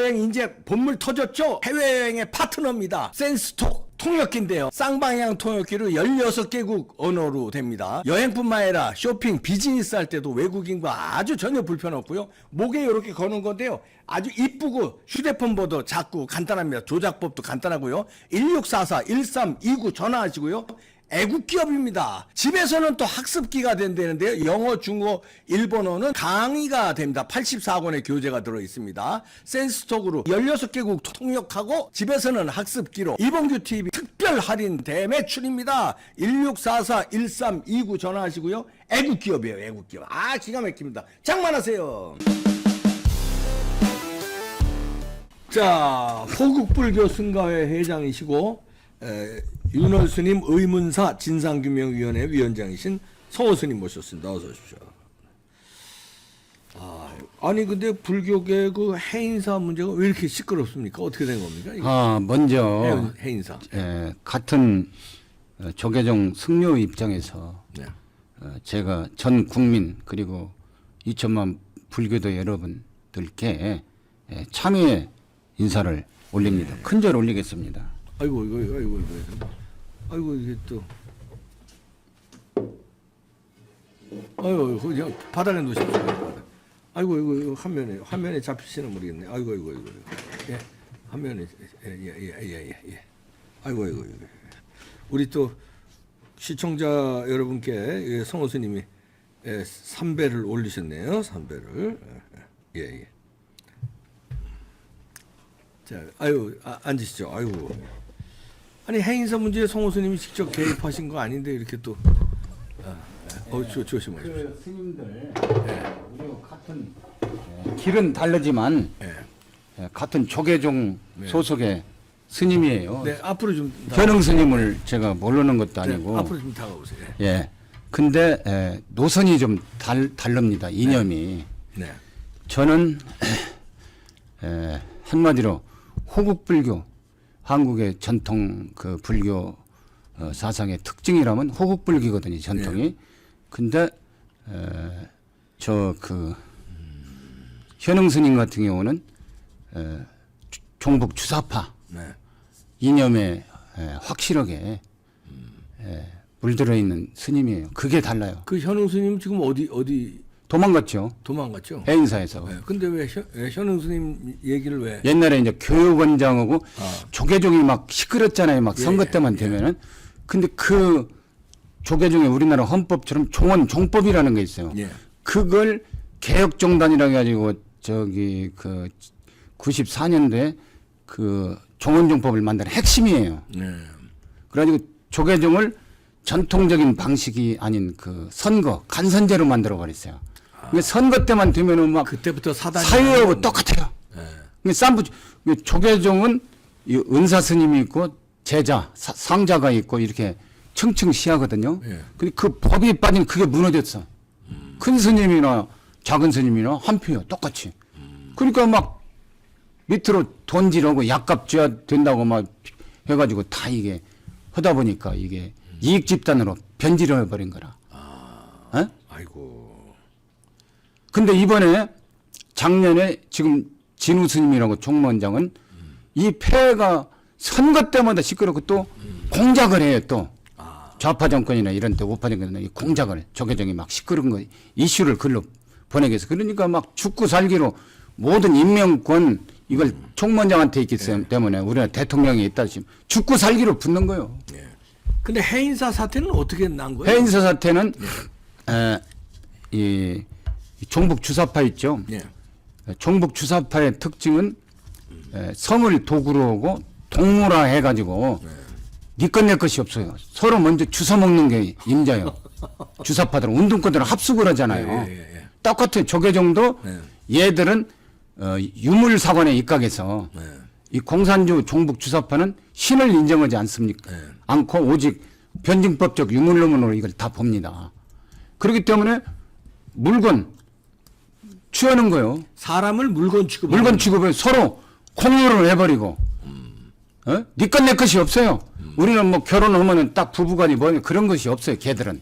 해외여행 이제 본물 터졌죠? 해외여행의 파트너입니다. 센스톡 통역기인데요. 쌍방향 통역기로 16개국 언어로 됩니다. 여행뿐만 아니라 쇼핑, 비즈니스 할 때도 외국인과 아주 전혀 불편 없고요. 목에 이렇게 거는 건데요. 아주 이쁘고 휴대폰보다 작고 간단합니다. 조작법도 간단하고요. 1644-1329 전화하시고요. 애국 기업입니다. 집에서는 또 학습기가 된다는데요. 영어, 중어, 일본어는 강의가 됩니다. 84권의 교재가 들어있습니다. 센스톡으로 16개국 통역하고 집에서는 학습기로 이봉규 TV 특별 할인 대매출입니다. 1644-1329 전화하시고요. 애국 기업이에요. 애국 기업. 아, 기가 막힙니다. 장만하세요. 자, 호국불교 승가회 회장이시고 윤월 스님 의문사 진상규명위원회 위원장이신 성호 스님 모셨습니다. 어서 오십시오. 아니 근데 불교계 그 해인사 문제가 왜 이렇게 시끄럽습니까? 어떻게 된 겁니까? 이게? 먼저 해인사. 같은 조계종 승려 입장에서 네. 제가 전 국민 그리고 2천만 불교도 여러분들께 참여의 인사를 올립니다. 큰절 올리겠습니다. 아이고 이게 또 아이고 그냥 바닥에 놓으십시오. 아이고 이거 화면에 잡히시는 모르겠네. 아이고 예 화면에 예 아이고 우리 또 시청자 여러분께 성호 스님이 3배를 올리셨네요. 3배를 예. 자, 앉으시죠. 아이고. 아니, 해인사 문제에 성호 스님이 직접 개입하신 거 아닌데, 이렇게 또. 조심하십시오. 그 스님들, 우리 같은 길은 다르지만, 같은 조계종 소속의 스님이에요. 네, 앞으로 좀. 현흥 스님을 제가 모르는 것도 아니고. 네, 앞으로 좀 다가오세요. 예. 근데, 노선이 좀 다릅니다. 이념이. 네. 저는, 한마디로, 호국불교, 한국의 전통 그 불교 사상의 특징이라면 호국불교거든요, 전통이. 네. 근데 현흥 스님 같은 경우는 종북 주사파 네. 이념에 확실하게 물들어 있는 스님이에요. 그게 달라요. 그 현웅 스님 지금 어디 도망갔죠. 도망갔죠? 해인사에서. 네. 근데 왜 현웅 스님 얘기를 왜? 옛날에 이제 교육원장하고 조계종이 막 시끄럽잖아요. 막 선거 때만 되면은. 근데 그 조계종이 우리나라 헌법처럼 종법이라는 게 있어요. 예. 그걸 개혁정단이라 해가지고 저기 그 94년도에 그 종원종법을 만든 핵심이에요. 네. 그래가지고 조계종을 전통적인 방식이 아닌 그 선거 간선제로 만들어 버렸어요. 근데 선거 때만 되면은 막 그때부터 사회하고 똑같아요. 근데 조계종은 이 은사 스님이 있고 제자 상자가 있고 이렇게 층층 시하거든요. 예. 근데 그 법이 빠진 그게 무너졌어. 큰 스님이나 작은 스님이나 한 표요 똑같이. 그러니까 막 밑으로 돈지르고 약값 줘야 된다고 막 해가지고 다 이게 하다 보니까 이게 이익 집단으로 변질해 버린 거라. 아이고. 근데 이번에 작년에 지금 진우 스님이라고 총무원장은 이 폐해가 선거 때마다 시끄럽고 또 공작을 해요 또. 좌파 정권이나 이런 데 우파 정권이나 이 공작을 조계종이 막 시끄러운 거 이슈를 글로 보내게 해서 그러니까 막 죽고 살기로 모든 임명권 이걸 총무원장한테 있기 때문에 우리나라 대통령이 있다 싶으면 죽고 살기로 붙는 거예요. 근데 해인사 사태는 어떻게 난 거예요? 해인사 사태는 이 종북 주사파 있죠. 예. 종북 주사파의 특징은 성을 도구로 하고 동물화 해가지고 네 것 내 것이 없어요. 서로 먼저 주워 먹는 게 임자예요. 주사파들은 운동권들은 합숙을 하잖아요. 똑같은 조계종도 얘들은 유물사관에 입각해서 이 공산주 종북 주사파는 신을 인정하지 않습니까? 않고 오직 변증법적 유물론으로 이걸 다 봅니다. 그렇기 때문에 물건 취하는 거예요. 사람을 물건 취급. 물건 취급을 서로 공유를 해버리고, 네 것 내 것이 없어요. 우리는 뭐 결혼하면은 딱 부부간이 뭐 그런 것이 없어요. 걔들은.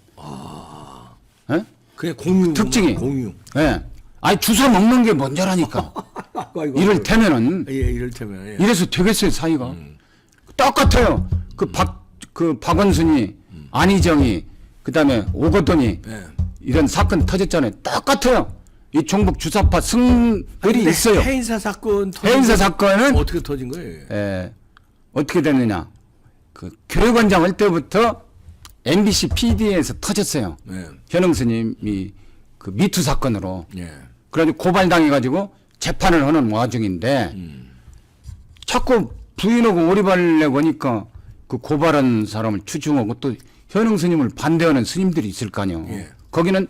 그게 공유. 특징이. 공유. 예. 아니 주워 먹는 게 먼저라니까. 아이고, 이를테면은 예, 이를테면. 예. 이래서 되겠어요 사이가. 똑같아요. 그 박원순이 안희정이 그다음에 오거돈이 예. 이런 사건 터졌잖아요. 똑같아요. 이 종북 주사파 승들이 있어요. 해인사 사건 해인사 사건은 어떻게 터진 거예요? 어떻게 됐느냐. 그 교육원장 할 때부터 MBC PD에서 터졌어요. 예. 현흥 스님이 그 미투 사건으로. 예. 그래가지고 고발당해가지고 재판을 하는 와중인데 자꾸 부인하고 오리발내고 하니까 그 고발한 사람을 추중하고 또 현흥 스님을 반대하는 스님들이 있을 거 아니에요. 예. 거기는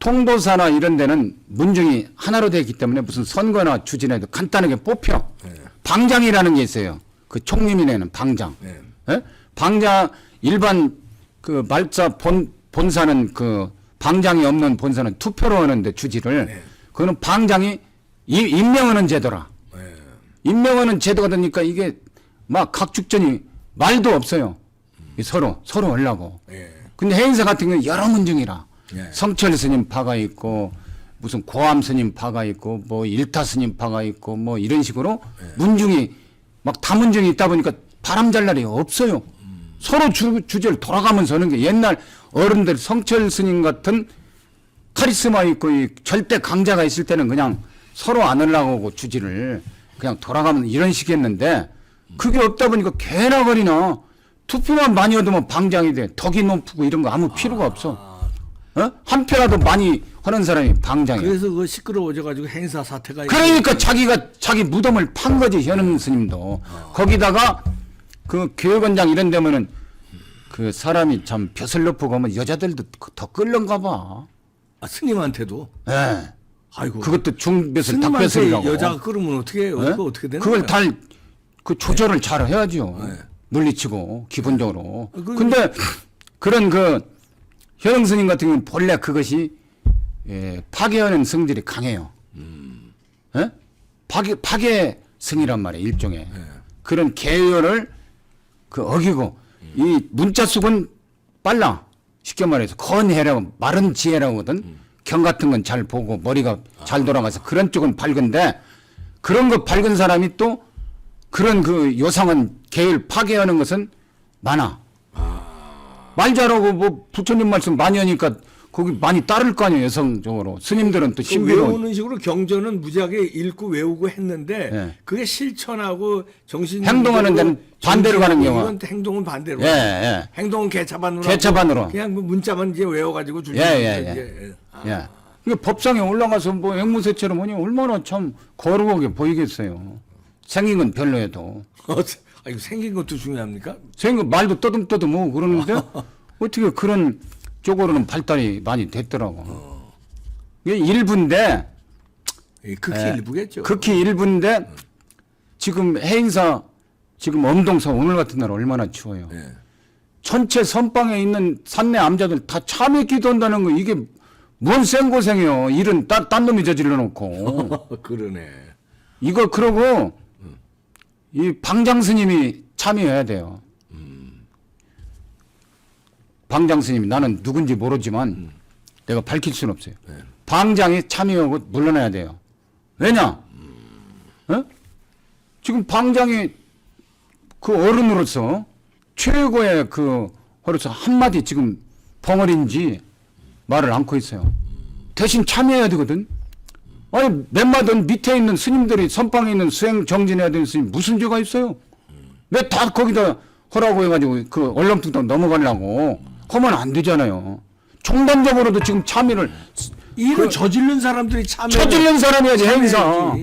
통도사나 이런 데는 문중이 하나로 되어 있기 때문에 무슨 선거나 추진에도 간단하게 뽑혀. 예. 방장이라는 게 있어요. 그 총리민에는 방장. 예. 예? 방장 일반 그 말자 본사는 그 방장이 없는 본사는 투표로 하는데 주지를 예. 그거는 방장이 임명하는 제도라. 예. 임명하는 제도가 되니까 이게 막 각축전이 말도 없어요. 서로 하려고. 예. 근데 해인사 같은 경우는 여러 문중이라. 예. 성철 스님 파가 있고 무슨 고암 스님 파가 있고 뭐 일타 스님 파가 있고 뭐 이런 식으로 문중이 막 다문중이 있다 보니까 바람 잘 날이 없어요. 서로 주제를 돌아가면서 하는 게 옛날 어른들 성철 스님 같은 카리스마 있고 이 절대 강자가 있을 때는 그냥 서로 안 하려고 주지를 그냥 돌아가면 이런 식이었는데 그게 없다 보니까 개나 거리나 투표만 많이 얻으면 방장이 돼. 덕이 높고 이런 거 아무 필요가 없어. 한 표라도 많이 하는 사람이 방장이야. 그래서 그 시끄러워져가지고 행사 사태가. 그러니까 자기 무덤을 판 거지 현흥 스님도. 거기다가 그 교육원장 이런 데면은 그 사람이 참 벼슬 높고 가면 여자들도 더 끌는가 봐. 아, 스님한테도. 예. 아이고. 그것도 중벼슬 스님한테 닭벼슬이라고. 여자가 끌으면 어떻게 해요? 예? 그거 어떻게 되는 그걸 거야? 그 조절을 잘 해야죠. 네. 물리치고 기본적으로. 그- 근데 그런 그 현흥 스님 같은 경우는 본래 그것이 파괴하는 성질이 강해요. 예? 파괴 성이란 말이에요, 일종의. 그런 계율을 그 어기고 이 문자 속은 빨라. 쉽게 말해서 건해라고 마른 지혜라고 하거든. 경 같은 건 잘 보고 머리가 잘 돌아가서 그런 쪽은 밝은데 그런 거 밝은 사람이 또 그런 그 요상한 계율 파괴하는 것은 많아. 말 잘하고 뭐 부처님 말씀 많이 하니까 거기 많이 따를 거 아니에요, 여성적으로. 스님들은 또 그 신비로운. 외우는 식으로 경전은 무지하게 읽고 외우고 했는데 예. 그게 실천하고 정신 행동하는 데는 반대로 가는 경우가. 이건 행동은 반대로. 예, 예. 행동은 개차반으로. 개차반으로. 하고 그냥 뭐 문자만 이제 외워가지고 줄줄. 예. 이게 법상에 올라가서 뭐 앵무새처럼 하니 얼마나 참 거룩하게 보이겠어요. 생긴 건 별로여도. 아, 이거 생긴 것도 중요합니까? 생긴 말도 떠듬떠듬 하고 그러는데 어떻게 그런 쪽으로는 발달이 많이 됐더라고. 이게 일부인데 극히 일부겠죠. 극히 일부인데 지금 해인사 지금 엄동사 오늘 같은 날 얼마나 추워요. 예. 전체 선방에 있는 산내 암자들 다 참회 기도한다는 거 이게 뭔 생고생이요. 일은 딴 놈이 저질러 놓고. 그러네. 이거 그러고 이 방장 스님이 참여해야 돼요. 방장 스님이 나는 누군지 모르지만 내가 밝힐 수는 없어요. 방장이 참여하고 물러나야 돼요. 왜냐? 지금 방장이 그 어른으로서 최고의 그 허로서 한마디 지금 벙어리인지 말을 않고 있어요. 대신 참여해야 되거든. 아니 몇마든 밑에 있는 스님들이 선방에 있는 수행 정진해야 되는 스님 무슨 죄가 있어요? 왜 다 거기다 허라고 해가지고 그 얼렁뚱땅 넘어가려고 하면 안 되잖아요. 총단적으로도 지금 참여를 일을 저지른 사람들이 참여. 저지른 사람이야지 해인사.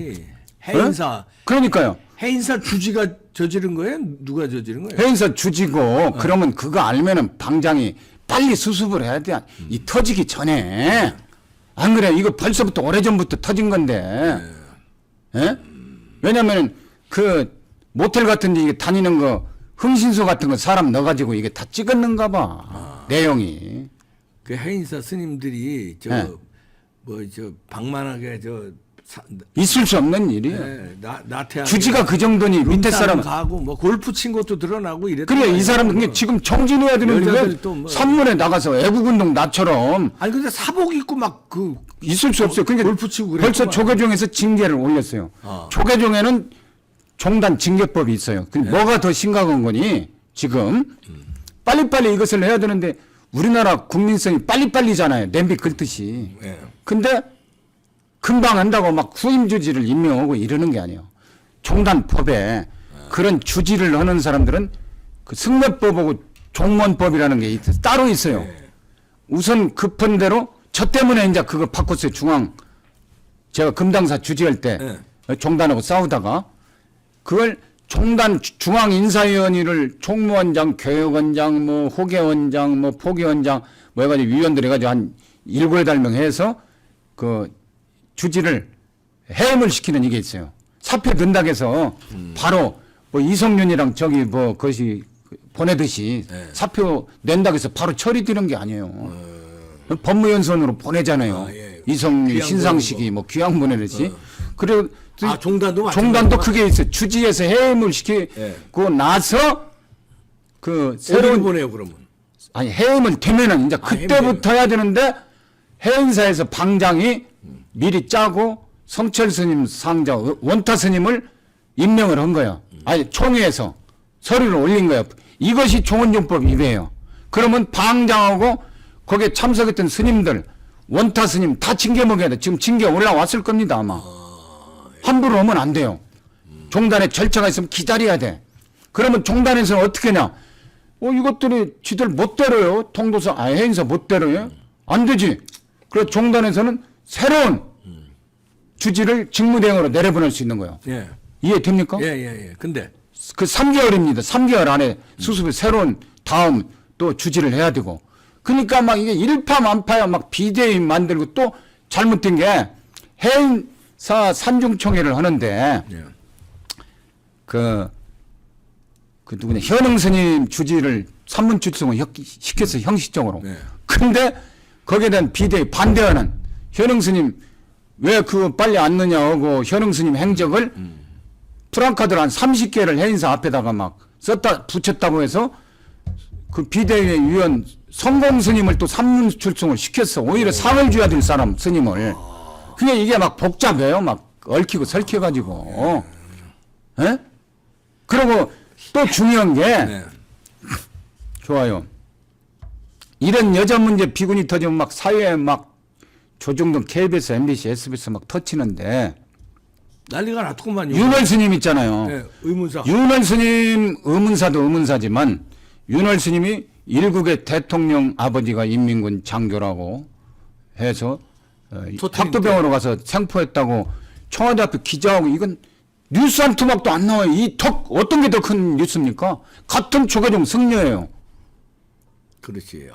해인사. 그러니까요. 해인사 주지가 저지른 거예요? 누가 저지른 거예요? 해인사 주지고 그러면 그거 알면은 방장이 빨리 수습을 해야 돼. 이 터지기 전에. 안 그래? 이거 벌써부터 오래전부터 터진 건데. 예? 왜냐면은 그 모텔 같은 데 이게 다니는 거 흥신소 같은 거 사람 넣어가지고 이게 다 찍었는가 봐. 내용이. 그 해인사 스님들이 네. 방만하게 있을 수 없는 일이에요. 네, 나태하게 주지가 그 정도니 밑에 사람 가고 뭐 골프 친 것도 드러나고 이랬. 그래 이 사람은 지금 정진해야 되는데 왜 여자들 또 뭐. 선문에 나가서 애국운동 나처럼 아니 근데 사복 입고 막 그 있을 수 없어요. 그러니까 골프 치고 벌써 그랬구만. 조계종에서 징계를 올렸어요. 조계종에는 종단 징계법이 있어요. 뭐가 더 심각한 거니 지금 빨리빨리 이것을 해야 되는데 우리나라 국민성이 빨리빨리잖아요. 냄비 끓듯이. 예. 근데 금방 한다고 막 후임 주지를 임명하고 이러는 게 아니에요. 종단법에 그런 주지를 하는 사람들은 그 승려법하고 종문법이라는 게 따로 있어요. 우선 급한 대로 저 때문에 이제 그거 바꿨어요. 제가 금당사 주지할 때 종단하고 싸우다가 그걸 종단 중앙인사위원회를 총무원장, 교육원장, 뭐 호계원장, 뭐 포계원장 뭐 해가지고 위원들 해가지고 한 7, 8명 해서 그 주지를 해임을 시키는 이게 있어요. 사표 든다고 해서 바로 뭐 이성윤이랑 저기 뭐 그것이 보내듯이 사표 낸다고 해서 바로 처리되는 게 아니에요. 법무연수원으로 보내잖아요. 예. 이성윤, 귀양 신상식이 뭐 귀양 보내듯이. 그리고 종단도 종단도 그게 있어요. 주지에서 해임을 시키고 나서 그 새로운 보내요 그러면. 아니 해임을 되면은 이제 그때부터 해야 되는데 해인사에서 방장이 미리 짜고 성철 스님 상자 원타 스님을 임명을 한 거예요. 아니 총회에서 서류를 올린 거예요. 이것이 종원종법 위배예요. 그러면 방장하고 거기에 참석했던 스님들 원타 스님 다 징계 먹여야 돼. 지금 징계 올라왔을 겁니다 아마. 함부로 하면 안 돼요. 종단에 절차가 있으면 기다려야 돼. 그러면 종단에서는 어떻게 하냐? 이것들이 지들 못 때려요. 통도사, 해인사 못 때려요. 안 되지. 그래서 종단에서는 새로운 주지를 직무대행으로 내려보낼 수 있는 거예요. 예. 이해됩니까? 예. 근데 그 3개월입니다. 3개월 안에 수습이 새로운 다음 또 주지를 해야 되고. 그러니까 막 이게 일파만파야 막 비대위 만들고 또 잘못된 게 해인사 산중총회를 하는데 예. 그 누구냐 현흥 스님 주지를 산문 출석을 시켰어 형식적으로. 네. 근데 거기에 대한 비대위 반대하는 현흥 스님 왜 그 빨리 안 넣냐 하고 현흥 스님 행적을 프랑카드를 한 30개를 해인사 앞에다가 막 썼다 붙였다고 해서 그 비대위 위원 성공 스님을 또 산문 출석을 시켰어. 오히려 상을 줘야 될 사람 스님을. 그게 이게 막 복잡해요. 막 얽히고 설켜가지고. 예? 그리고 또 중요한 게 네. 좋아요. 이런 여자 문제 비군이 터지면 막 사회에 막 조중동 KBS, MBC, SBS 막 터치는데 난리가 났더구만요. 윤월 스님 있잖아요. 네, 의문사. 윤월 스님 의문사도 의문사지만 윤월 스님이 일국의 대통령 아버지가 인민군 장교라고 해서 학도병으로 가서 생포했다고 청와대 앞에 기자하고 이건 뉴스 한 토막도 안 나와요. 어떤 게 더 큰 뉴스입니까? 같은 조계종 승려예요. 그렇지.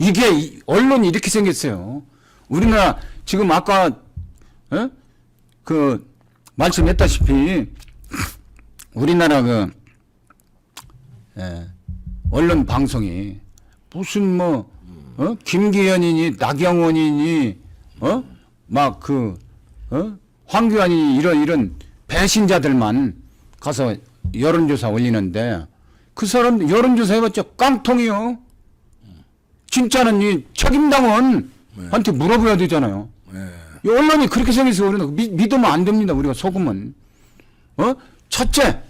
이게 언론이 이렇게 생겼어요. 우리나라 지금 아까 그 말씀했다시피 우리나라 그 언론 방송이 무슨 뭐 김기현이니 나경원이니 막 그 황교안이 이런 배신자들만 가서 여론조사 올리는데 그 사람 여론조사 해봤자 깡통이요. 진짜는 이 책임당원한테 물어봐야 되잖아요. 이 언론이 그렇게 생겨서 우리는 믿으면 안 됩니다. 우리가 속으면. 첫째,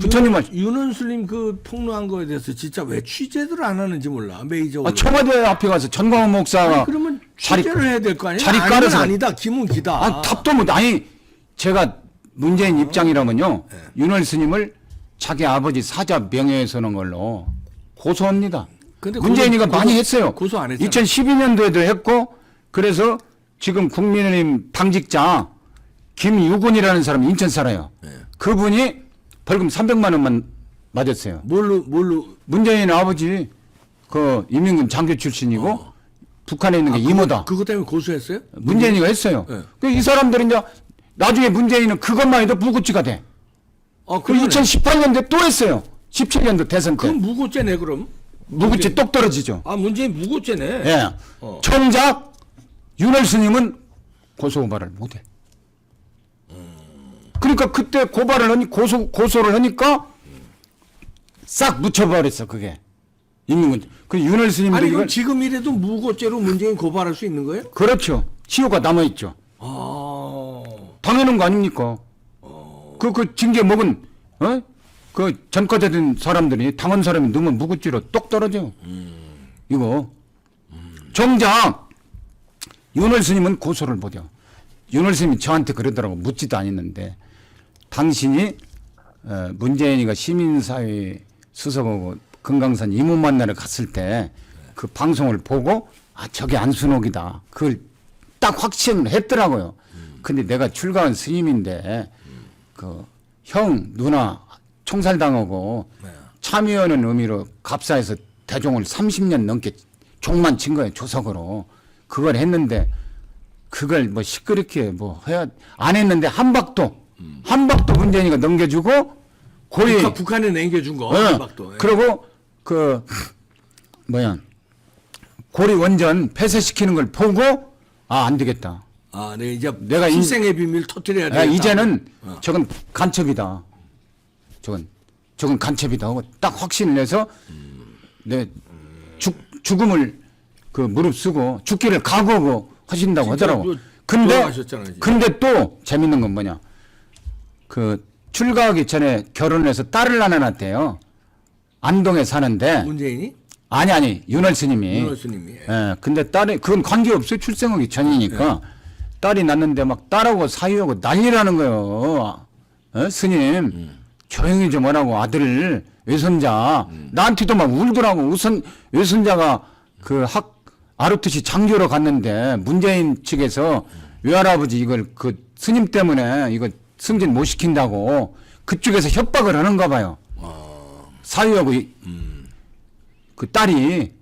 부처님을 윤은슬님 그 폭로한 거에 대해서 진짜 왜 취재를 안 하는지 몰라. 메이저. 청와대 앞에 가서 전광훈 목사가 그러면 취재를 해야 될 거 아니야? 자리 아니면 깔아서 아니다. 김은기다. 답도 못. 아니 제가 문재인 입장이라면요. 윤월 스님을 자기 아버지 사자 명예훼손한 걸로 고소합니다. 근데 문재인이가 많이 했어요. 고소 안 했잖아요. 2012년도에도 했고 그래서 지금 국민의힘 당직자 김유곤이라는 사람 인천 살아요. 그분이 벌금 300만 원만 맞았어요. 뭘로 문재인 아버지 그 인민군 장교 출신이고 북한에 있는 게 이모다. 그것 때문에 고소했어요? 문재인이가 했어요. 네. 이 사람들은 이제 나중에 문재인은 그것만 해도 무고죄가 돼. 그 그러네. 2018년도에 또 했어요. 17년도 대선 때. 그럼 무고죄네 그럼. 무고죄 똑 떨어지죠. 문재인 무고죄네. 예. 정작 윤월 스님은 고소 고발을 못해. 그러니까 그때 고발을 하니 고소를 하니까 싹 묻혀버렸어 그게. 인민군. 그 윤월 스님도 아니 그럼 이걸 지금이라도 무고죄로 문재인 고발할 수 있는 거예요? 그렇죠. 시효가 남아있죠. 아, 당연한 거 아닙니까? 그 징계 먹은 그 전과자된 사람들이 당한 사람이 넣으면 무고죄로 똑 떨어져. 이거 정작 윤월 스님은 고소를 못해요. 윤월 스님이 저한테 그러더라고. 묻지도 않았는데 당신이 문재인이가 시민사회 수석하고 금강산 이모 만나러 갔을 때 그 방송을 보고 아 저게 안순옥이다. 그걸 딱 확신을 했더라고요. 근데 내가 출가한 스님인데 그 형 누나 총살당하고 참여하는 의미로 갑사에서 대종을 30년 넘게 종만 친 거예요. 조석으로. 그걸 했는데 그걸 뭐 시끄럽게 뭐 해야 안 했는데 한박도 문재인이가 넘겨주고 고리 북한에 남겨준 거. 예. 한박도. 예. 그리고 그 고리 원전 폐쇄시키는 걸 보고 아 안 되겠다. 아, 네 이제 내가 출생의 비밀 터뜨려야 돼. 이제는 저건 간첩이다. 저건 간첩이다 하고 딱 확신을 내서 내 죽음을 그 무릅쓰고 죽기를 각오하고 하신다고 하더라고. 돌아가셨잖아요, 이제. 근데 또 재밌는 건 뭐냐? 그 출가하기 전에 결혼을 해서 딸을 하나 낳았대요. 안동에 사는데 문재인이? 아니 윤월 스님이. 윤월 스님이. 예. 예. 근데 딸이 그건 관계없어요. 출생하기 전이니까. 딸이 낳는데 막 딸하고 사유하고 난리라는 거예요. 스님 조용히 좀 하라고 아들 외손자 나한테도 막 울더라고. 외손자가 그 아르투시 장교로 갔는데 문재인 측에서 외할아버지 이걸 그 스님 때문에 이거 승진 못 시킨다고 그쪽에서 협박을 하는가 봐요. 사유하고 그 딸이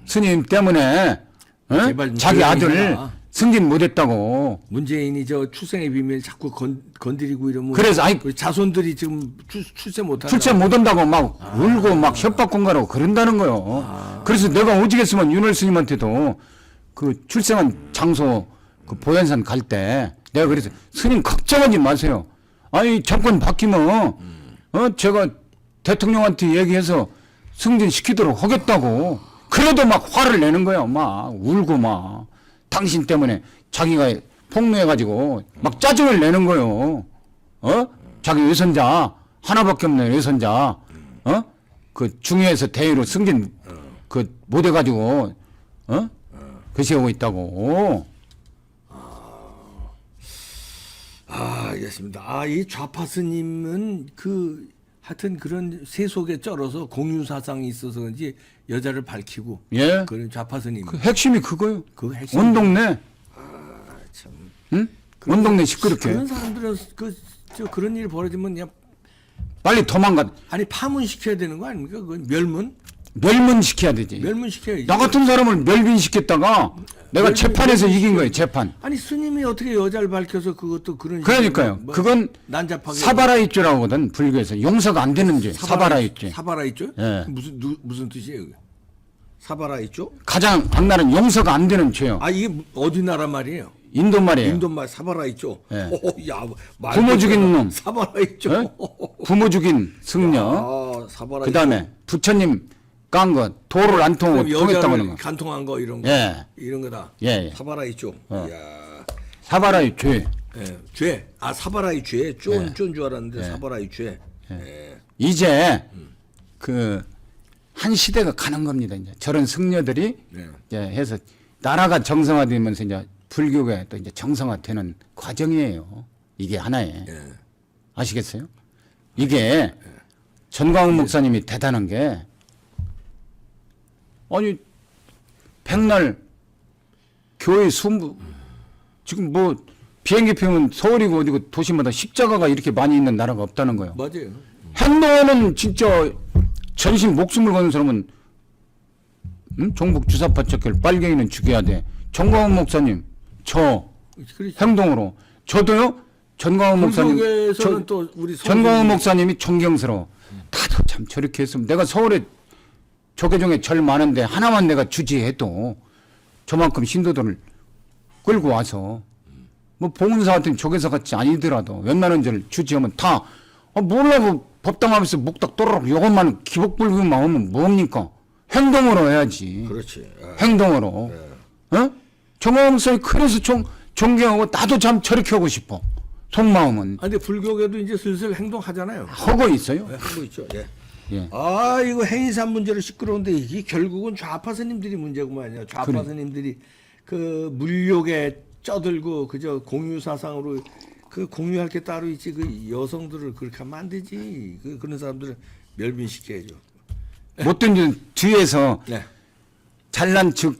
스님 때문에 제발 좀 자기 조용히 아들 해라. 승진 못했다고. 문재인이 저 출생의 비밀 자꾸 건드리고 이러면 그래서 아이 우리 자손들이 지금 출세 못한다. 출세 못한다고 막 울고 막 협박 공갈하고 그런다는 거요. 그래서 내가 오지겠으면 윤월 스님한테도 그 출생한 장소 그 보현산 갈 때 내가 그래서 스님 걱정하지 마세요. 아니 정권 바뀌면 제가 대통령한테 얘기해서 승진 시키도록 하겠다고. 그래도 막 화를 내는 거야. 막 울고 막 당신 때문에 자기가 폭로해가지고 막 짜증을 내는 거요. 자기 외손자 하나밖에 없는 외손자 그 중위에서 대위로 승진 그 못해가지고 그시하고 있다고. 아, 알겠습니다. 아, 이 좌파 스님은 그 하여튼 그런 세속에 쩔어서 공유 사상이 있어서 그런지 여자를 밝히고 예. 그런 좌파 스님. 그 핵심이 그거요. 그 핵심. 온 동네. 참. 응? 온 동네 시끄럽게. 그런 사람들은 그런 일이 벌어지면 그냥 빨리 도망가. 아니 파문시켜야 되는 거 아닙니까? 그 멸문시켜야 되지. 멸문시켜야지. 나 같은 사람을 멸빈시켰다가 내가 재판에서 이긴 거예요. 재판. 아니 스님이 어떻게 여자를 밝혀서 그것도 그런 그러니까요. 뭐 그건 난잡하게 사바라이죄라고 하거든. 불교에서 용서가 안 되는 죄. 사바라이죄. 사바라이죠? 예. 무슨 뜻이에요? 사바라이죠? 가장 악랄한 용서가 안 되는 죄요. 아 이게 어디 나라 말이에요? 인도 말이에요. 인도말 사바라이죠. 예. 야, 부모 죽인 놈. 사바라이죠. 예? 부모 죽인 승려. 아, 사바라이죠. 그다음에 부처님 깐 거 도를 안 통하고 통했다고 하는 거. 간통한 거 이런 거. 예. 이런 거다. 예. 사바라이죠. 야. 사바라이 죄. 예. 죄. 아, 사바라이 죄. 쫀 줄 알았는데 사바라이 죄. 예. 이제 그 한 시대가 가는 겁니다. 이제 저런 승려들이 네. 이제 해서 나라가 정상화되면서 이제 불교가 또 이제 정상화되는 과정이에요. 이게 하나에 예. 아시겠어요? 이게 전광훈 목사님이 대단한 게 아니 백날 교회 순부 지금 뭐 비행기 표면 서울이고 어디고 도시마다 십자가가 이렇게 많이 있는 나라가 없다는 거예요. 맞아요. 행동은 진짜 전신 목숨을 거는 사람은 종북 주사파 척결 빨갱이는 죽여야 돼. 전광훈 목사님 저 그렇죠. 행동으로 저도요. 전광훈 목사님 불교에서는 또 우리 전광훈 목사님이 존경스러워. 다들 참 저렇게 했으면 내가 서울에 조계종에 절 많은데 하나만 내가 주지해도 저만큼 신도들을 끌고 와서 뭐 봉은사 같은 조계사 같이 아니더라도 웬만한 절 주지하면 다 몰라고 법당하면서 목닥 또르륵 요것만 기복불급만 하면 뭡니까? 행동으로 해야지. 그렇지. 행동으로. 어? 정황성이 그래서 존경하고 나도 참 저렇게 하고 싶어. 속마음은. 근데 불교계도 이제 슬슬 행동하잖아요. 하고 있어요. 네, 하고 있죠. 예. 예. 아, 이거 행위산 문제로 시끄러운데 이게 결국은 좌파 스님들이 문제구만요. 좌파 그래. 스님들이 그 물욕에 쩌들고 그저 공유 사상으로 그 공유할 게 따로 있지 그 여성들을 그렇게 하면 안 되지. 그런 사람들을 멸빈시켜야죠. 못된 뒤에서 네. 잘난 척,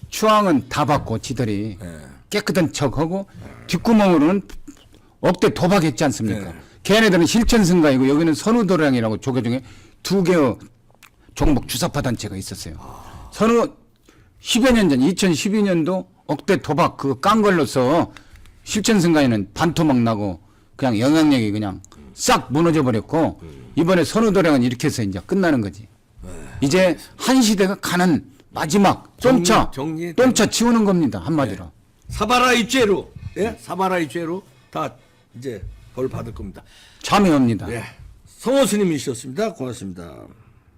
추앙은 다 받고 지들이 네. 깨끗한 척하고 뒷구멍으로는 억대 도박했지 않습니까? 네. 걔네들은 실천승가이고 여기는 선우도량이라고 조계 중에 두 개의 종목 주사파 단체가 있었어요. 선우 10여 년 전, 2012년도 억대 도박 그거 깐 걸로서 실천승가에는 반토막 나고 그냥 영향력이 그냥 싹 무너져 버렸고 이번에 선우도량은 이렇게 해서 이제 끝나는 거지. 이제 한 시대가 가는 마지막 똥차 치우는 겁니다. 한마디로. 사바라의 죄로, 예? 사바라의 죄로 다 이제 벌 받을 겁니다. 참여합니다. 예. 성호 스님이셨습니다. 고맙습니다.